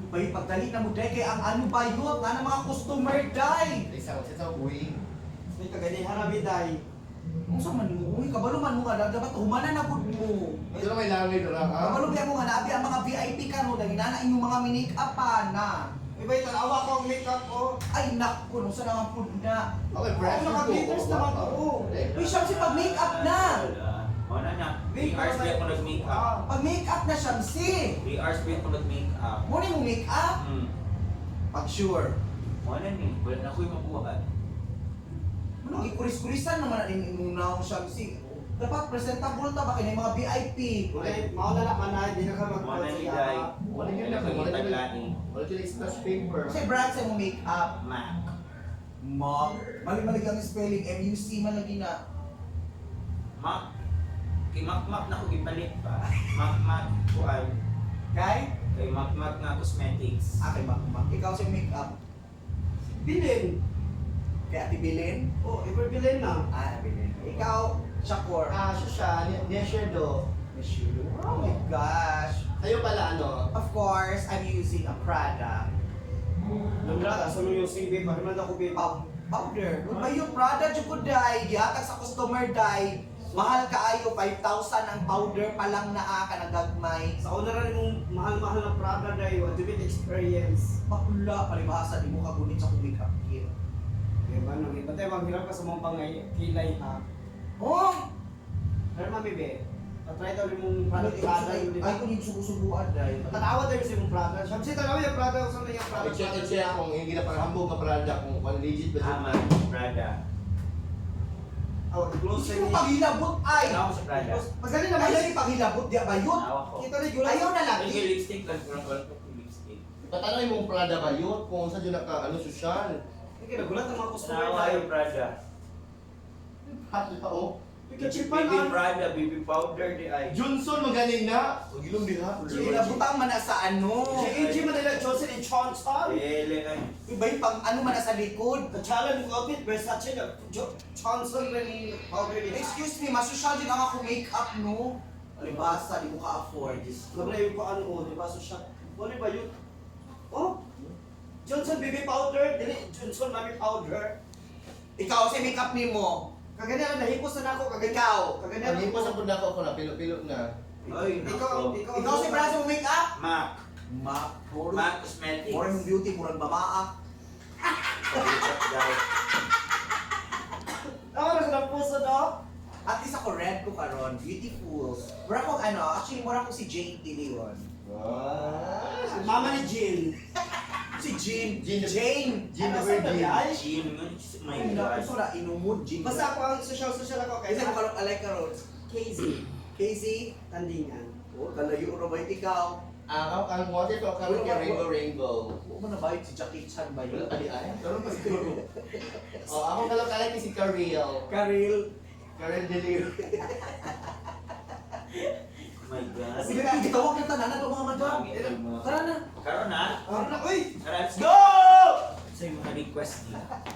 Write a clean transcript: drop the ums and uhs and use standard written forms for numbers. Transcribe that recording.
Bay pagdali na mo day kay ang ano bayot na mga customer day. Isa buwing. May kagani harabi day. Kung sa man mo, uy, kabalo man mo nga dapat humanan na pud mo. Ito na may langit na lang, ha? Kabalo biya mo nga nabi ang mga VIP karon dahil na inyong mga make up pa na. Iba'y tanawa ko ang makeup ko. Ay naku, nung sa naman pud na. Okay, fresh. naka-glitters naman ako. Uy, siya si pag make up na. Wala na. 3 hours ba ako nag-make up? Pag make up na siya si. 3 hours ba ako nag-make up? Mo ni mo make up? Pag sure. Wala ni. Wala na ako'y mabuhat. Ano, ikuris-kurisan naman na muna siya si. Dapat presentable ta ba kay mga VIP. Okay, mauna na man na, hindi na ka Wala mag-call ni siya. Day. Wala Wala yun na lang. kagitag lani. Wala yun express paper. Kasi brand sa mo make up. Mac. Mom, mali-mali ang spelling, MUC man lagi na. Mac. Kay Mac na ko gipalit pa. Mac kuan. Kay? Kay Mac nga cosmetics. Kay Mak. Ikaw si make up. Bilin. Kay Ate Bilin? Oh, iberbilin na. Bilin. Ikaw, Shakur. Siya, niya-share do. Oh my gosh. Sa'yo pala, ano? Of course, I'm using a Prada. Namra, asa mo yung CV, bakit man ako babe? Powder. Kung ba yung Prada, Jukod day, gihatag sa customer day, mahal kaayo 5,000 ang powder pa lang naa ka nagagmay. Sa una rin mong mahal-mahal na Prada day, ultimate experience. Bakula, palibhasa, di mo kagunit sa kung makeup kit. Diba, nang iba tayo, maghirap ka sa mga kilay ha. Oh! Pero mami be, patry daw rin mong Ano Prada ay, yun, di ay, ba? kung yung subusubuan day. Patanawa tayo sa mong Prada. Siyempre, tanawa yung Prada, kung saan na yung Prada. I-check kung hindi na panghambog na product, kung legit ba siya. Tama. Prada. Oh, close Gusto sa mo inyo. paghilabot ay! Ano ako sa Prada? Pagdali Ay, naman, lagi paghilabot, di ba yun? Awa ko. kita rin yun. Ayaw na Ay, lagi. yung lipstick lang. Kurang ko yung lipstick. Patanay mong Prada ba yun? Kung saan yun naka, social. Hindi, nagulat ang mga customer Nawa tayo. yung Prada. Hala, oh. Pikachipan Baby ang Prada, baby powder di ay. Johnson, magaling na. Huwag ilong diha. Hilabutang man na sa ano. Si AJ Manila Johnson and Johnson. Ele ay. Iba yung pang ano man na sa likod. Kachalan ng outfit, Versace na Johnson rin powder din. Excuse me, masosyal din ang ako make-up, no? Alibasa, di mo ka-afford. Labla yung paano, di ba? So siya, ano ba yun? Oh? Johnson baby powder, dili Johnson mami powder. Ikaw, si make-up ni mo. Kaganyan, nahipos na ako, kaganyan. Ikaw. Kaganyan Hindi po sa punda ko na, pilo-pilo na. Ay, Ikaw, nako. Ikaw si Braso mo make-up? Mac. Puro. Mac Cosmetics. More yung beauty, murang bamaa. Ako na sa puso, no? At least ako red ko karon, beautiful. Mura ko ano, actually mura ko si Jane Tilion. Mama ni Jill. Si Jean. Jean. Jane. Jean Ano, Virgin. saan ba yan? Jim, my Ay, God. naku, sura, inumod, Jean. Basta ako ang social ako, Kasi kaya mo karong alay karon. Casey, Casey. tandingan. Oh, kalayo ra ba ikaw? Ang motif ko kami kay Rainbow. Oo man na ba si Jackie Chan ba Wala yun? pa di ay. Pero pa siguro. Oh, ako kalak si Karel. Karil. Karel Delir. My God. Sige na, gitawag na tanan na mga madam. Tara na. Karon na. Ano na, uy! Tara, let's Go! Sa yung mga request nila.